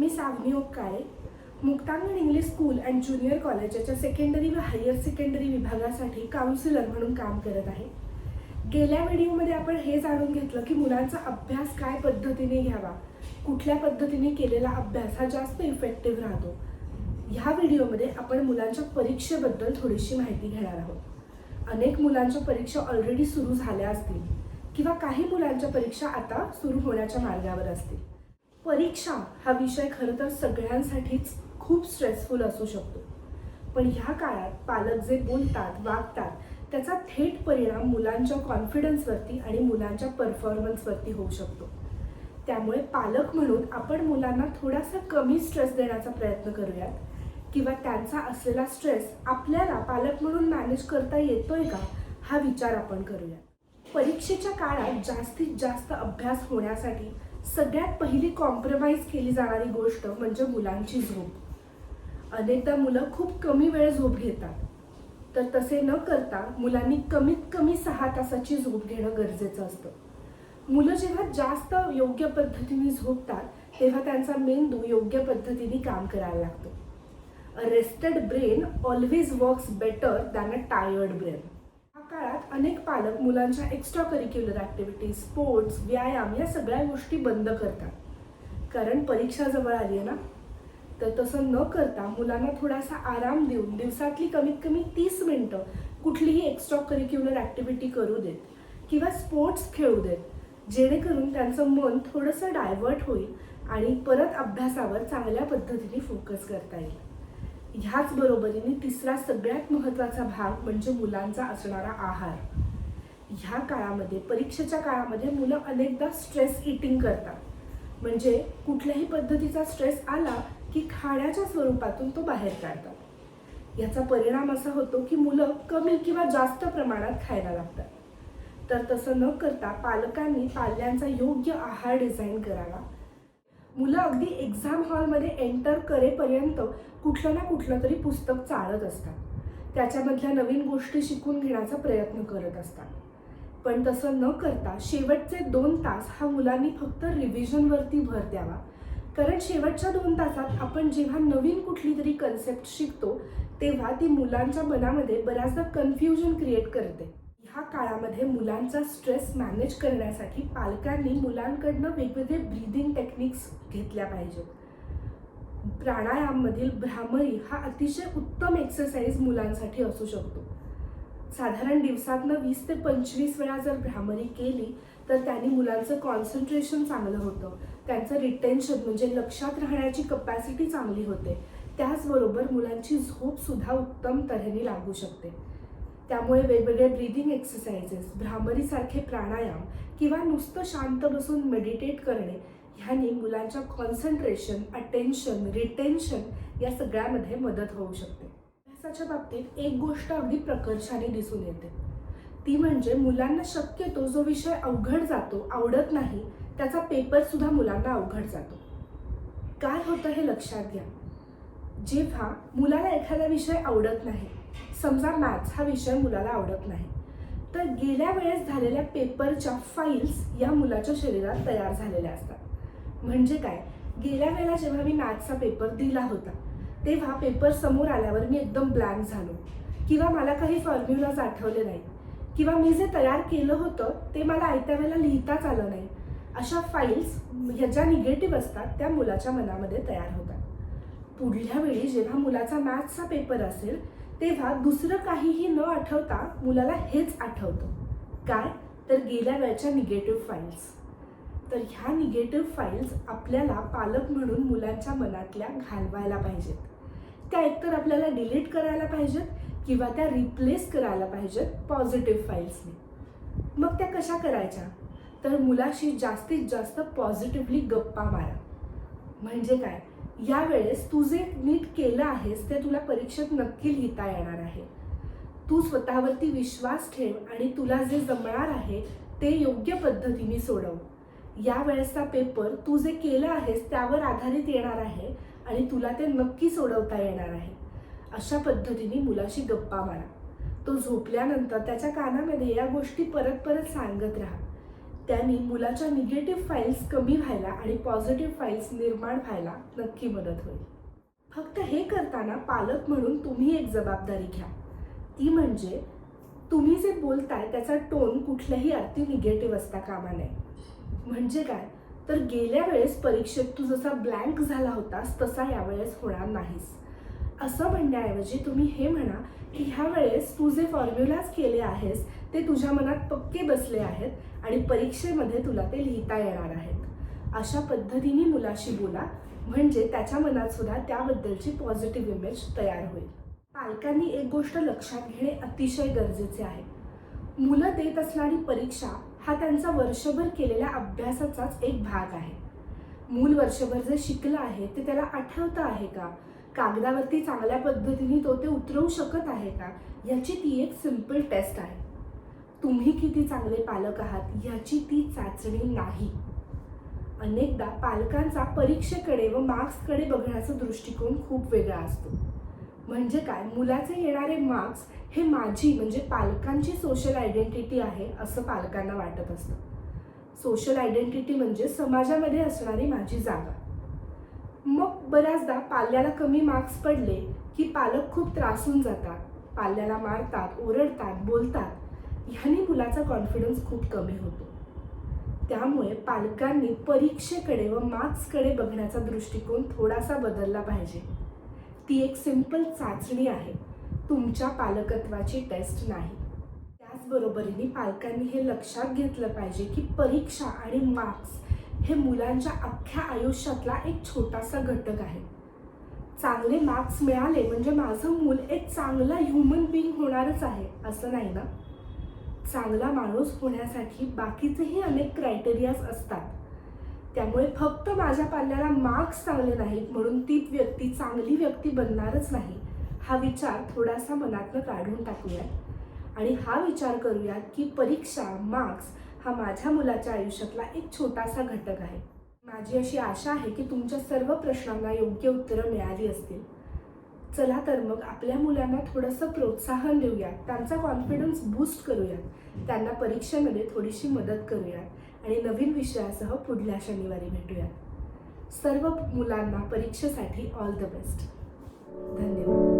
Me Savani Okkale Muktangan English school and junior कॉलेजच्या secondary व higher secondary विभागासाठी काउन्सिलर म्हणून काम करत आहे. गेल्या व्हिडिओमध्ये आपण हे जाणून घेतलं की मुलांचा अभ्यास काय पद्धतीने घ्यावा, कुठल्या पद्धतीने केलेला अभ्यास हा जास्त इफेक्टिव्ह राहतो. ह्या व्हिडिओमध्ये आपण मुलांच्या परीक्षेबद्दल थोडीशी माहिती घेणार आहोत. अनेक मुलांच्या परीक्षा ऑलरेडी सुरू झाल्या असतील किंवा काही मुलांच्या परीक्षा आता सुरू होण्याच्या मार्गावर असतील. परीक्षा हा विषय खरं तर सगळ्यांसाठीच खूप स्ट्रेसफुल असू शकतो, पण ह्या काळात पालक जे बोलतात वागतात त्याचा थेट परिणाम मुलांच्या कॉन्फिडन्सवरती आणि मुलांच्या परफॉर्मन्सवरती होऊ शकतो. त्यामुळे पालक म्हणून आपण मुलांना थोडासा कमी स्ट्रेस देण्याचा प्रयत्न करूयात किंवा त्यांचा असलेला स्ट्रेस आपल्याला पालक म्हणून मॅनेज करता येतोय का हा विचार आपण करूया. परीक्षेच्या काळात जास्तीत जास्त अभ्यास होण्यासाठी सगळ्यात पहिली कॉम्प्रोमाइज केली जाणारी गोष्ट म्हणजे मुलांची झोप. अनेकदा मुलं खूप कमी वेळ झोप घेतात, तर तसे न करता मुलांनी कमीत कमी 6 तासाची झोप घेणं गरजेचं असतं. मुलं जेव्हा जास्त योग्य पद्धतीने झोपतात तेव्हा त्यांचा मेंदू योग्य पद्धतीने काम करायला लागतो. A rested brain always works better than a tired brain. या काळात अनेक पालक मुलांच्या एक्स्ट्रा करिक्युलर ॲक्टिव्हिटीज, स्पोर्ट्स, व्यायाम या सगळ्या गोष्टी बंद करतात, कारण परीक्षा जवळ आली आहे ना. तर तसं न करता मुलांना थोडासा आराम देऊन दिवसातली कमीत कमी 30 मिनिटं कुठलीही एक्स्ट्रा करिक्युलर ॲक्टिव्हिटी करू देत किंवा स्पोर्ट्स खेळू देत, जेणेकरून त्यांचं मन थोडंसं डायव्हर्ट होईल आणि परत अभ्यासावर चांगल्या पद्धतीने फोकस करता येईल. ह्याच बरोबरीने तिसरा सगळ्यात महत्त्वाचा भाग म्हणजे मुलांचा असणारा आहार. ह्या काळामध्ये, परीक्षेच्या काळामध्ये मुलं अनेकदा स्ट्रेस ईटिंग करतात, म्हणजे कुठल्याही पद्धतीचा स्ट्रेस आला की खाण्याच्या स्वरूपातून तो बाहेर काढतात. याचा परिणाम असा होतो की मुलं कमी किंवा जास्त प्रमाणात खायला लागतात. तर तसं न करता पालकांनी पाल्यांचा योग्य आहार डिझाईन करावा. मुलं अगदी एक्झाम हॉलमध्ये एंटर करेपर्यंत कुठलं ना कुठलं तरी पुस्तक चाळत असतात, त्याच्यामधल्या नवीन गोष्टी शिकून घेण्याचा प्रयत्न करत असतात. पण तसं न करता शेवटचे 2 तास हा मुलांनी फक्त रिव्हिजनवरती भर द्यावा, कारण शेवटच्या 2 तासात आपण जेव्हा नवीन कुठली तरी कन्सेप्ट शिकतो तेव्हा ती मुलांच्या मनामध्ये बऱ्याचदा कन्फ्युजन क्रिएट करते. ह्या काळामध्ये मुलांचा स्ट्रेस मॅनेज करण्यासाठी पालकांनी मुलांकडनं वेगवेगळे ब्रीदिंग टेक्निक्स घेतल्या पाहिजेत. प्राणायाममधील भ्रामरी हा अतिशय उत्तम एक्सरसाइज मुलांसाठी असू शकतो. साधारण दिवसातनं 20 ते 25 वेळा जर भ्रामरी केली तर त्यांनी मुलांचं कॉन्सन्ट्रेशन चांगलं होतं, त्यांचं रिटेन्शन म्हणजे लक्षात राहण्याची कपॅसिटी चांगली होते. त्याचबरोबर मुलांची झोपसुद्धा उत्तम तऱ्हेने लागू शकते. त्यामुळे वेगवेगळे ब्रीदिंग एक्सरसाइजेस, भ्रामरीसारखे प्राणायाम किंवा नुसतं शांत बसून मेडिटेट करणे ह्याने मुलांच्या कॉन्सन्ट्रेशन, अटेन्शन, रिटेन्शन या सगळ्यामध्ये मदत होऊ शकते. अभ्यासाच्या बाबतीत एक गोष्ट अगदी प्रकर्षाने दिसून येते, ती म्हणजे मुलांना शक्यतो जो विषय अवघड जातो, आवडत नाही, त्याचा पेपरसुद्धा मुलांना अवघड जातो. काय होतं हे लक्षात घ्या. जेव्हा मुलाला एखादा विषय आवडत नाही, समजा मॅथ्स हा विषय मुलाला आवडत नाही, तर गेल्या वेळेस झालेल्या पेपरच्या फाईल्स या मुलाच्या शरीरात तयार झालेल्या असतात. म्हणजे काय, गेल्या वेळेला जेव्हा मी मॅथ्सचा पेपर दिला होता तेव्हा पेपर समोर आल्यावर मी एकदम ब्लँक झालो किंवा मला काही फॉर्म्युलाज आठवले नाही किंवा मी जे तयार केलं होतं ते मला आयत्या वेळेला लिहिताच आलं नाही. अशा फाईल्स ह्या ज्या निगेटिव्ह असतात त्या मुलाच्या मनामध्ये तयार होतात. पुढल्या वेळी जेव्हा मुलाचा मॅथ्सचा पेपर असेल तेव्हा दुसरं काहीही न आठवता मुलाला हेच आठवतं. काय तर गेल्या वेळच्या निगेटिव्ह फाईल्स. तर ह्या निगेटिव्ह फाईल्स आपल्याला पालक म्हणून मुलांच्या मनातल्या घालवायला पाहिजेत. त्या एकतर आपल्याला डिलीट करायला पाहिजेत किंवा त्या रिप्लेस करायला पाहिजेत पॉझिटिव्ह फाईल्सने. मग त्या कशा करायच्या, तर मुलाशी जास्तीत जास्त पॉझिटिव्हली गप्पा मारा. म्हणजे काय, यावेळेस तू जे नीट केलं आहेस ते तुला परीक्षेत नक्की लिहिता येणार आहे. तू स्वतःवरती विश्वास ठेव आणि तुला जे जमणार आहे ते योग्य पद्धतीने सोडव. यावेळेसचा पेपर तू जे केलं आहेस त्यावर आधारित येणार आहे आणि तुला ते नक्की सोडवता येणार आहे. अशा पद्धतीने मुलाशी गप्पा मारा. तो झोपल्यानंतर त्याच्या कानामध्ये या गोष्टी परत परत सांगत राहा. त्यांनी मुलाच्या निगेटिव्ह फाईल्स कमी व्हायला आणि पॉझिटिव्ह फाईल्स निर्माण व्हायला नक्की मदत होईल. फक्त हे करताना पालक म्हणून तुम्ही एक जबाबदारी घ्या, ती म्हणजे तुम्ही जे बोलताय त्याचा टोन कुठल्याही अर्थी निगेटिव्ह असता कामा नये. म्हणजे काय तर गेल्या वेळेस परीक्षेत तू जसा ब्लँक झाला होतास तसा यावेळेस होणार नाहीस असं म्हणण्याऐवजी तुम्ही हे म्हणा की ह्या वेळेस तू जे फॉर्म्युलाज केले आहेस ते तुझ्या मनात पक्के बसले आहेत आणि परीक्षेमध्ये तुला ते लिहिता येणार आहेत. अशा पद्धतीने मुलाशी बोला, म्हणजे त्याच्या मनात सुद्धा त्याबद्दलची पॉझिटिव्ह इमेज तयार होईल. पालकांनी एक गोष्ट लक्षात घेणे अतिशय गरजेचे आहे. मुलं देत असणारी परीक्षा हा त्यांचा वर्षभर केलेल्या अभ्यासाचाच एक भाग आहे. मूल वर्षभर जे शिकलं आहे ते त्याला आठवतं आहे का, कागदावरती चांगल्या पद्धतीने तो ते उतरवू शकत आहे का, याची ती एक सिंपल टेस्ट आहे. तुम्ही किती चांगले पालक आहात याची ती चाचणी नाही. अनेकदा पालकांचा परीक्षेकडे व मार्क्सकडे बघण्याचा दृष्टिकोन खूप वेगळा असतो. म्हणजे काय, मुलाचे येणारे मार्क्स हे माझी म्हणजे पालकांची सोशल आयडेंटिटी आहे असं पालकांना वाटत असतं. सोशल आयडेंटिटी म्हणजे समाजामध्ये असणारी माझी जागा. मग बऱ्याचदा पाल्याला कमी मार्क्स पडले की पालक खूप त्रासून जातात, पाल्याला मारतात, ओरडतात, बोलतात. ह्यानी मुलाचा कॉन्फिडन्स खूप कमी होतो. त्यामुळे पालकांनी परीक्षेकडे व मार्क्सकडे बघण्याचा दृष्टिकोन थोडासा बदलला पाहिजे. ती एक सिंपल चाचणी आहे, तुमच्या पालकत्वाची टेस्ट नाही. त्याचबरोबरीने पालकांनी हे लक्षात घेतलं पाहिजे की परीक्षा आणि मार्क्स हे मुलांच्या अख्ख्या आयुष्यातला एक छोटासा घटक आहे. चांगले मार्क्स मिळाले म्हणजे माझं मूल एक चांगला ह्युमन बीइंग होणारच आहे असं नाही ना. चांगला माणूस होण्यासाठी बाकीचेही अनेक क्रायटेरियाज असतात. त्यामुळे फक्त माझ्या पाल्याला मार्क्स चांगले नाहीत म्हणून ती व्यक्ती चांगली व्यक्ती बनणारच नाही, हा विचार थोडासा मनातनं काढून टाकूयात आणि हा विचार करूयात की परीक्षा, मार्क्स हा माझ्या मुलाच्या आयुष्यातला एक छोटासा घटक आहे. माझी अशी आशा आहे की तुमच्या सर्व प्रश्नांना योग्य उत्तरं मिळाली असतील. चला तर मग आपल्या मुलांना थोडंसं प्रोत्साहन देऊयात, त्यांचा कॉन्फिडन्स बूस्ट करूयात, त्यांना परीक्षेमध्ये थोडीशी मदत करूयात आणि नवीन विषयासह पुढल्या शनिवारी भेटूयात. सर्व मुलांना परीक्षेसाठी ऑल द बेस्ट. धन्यवाद.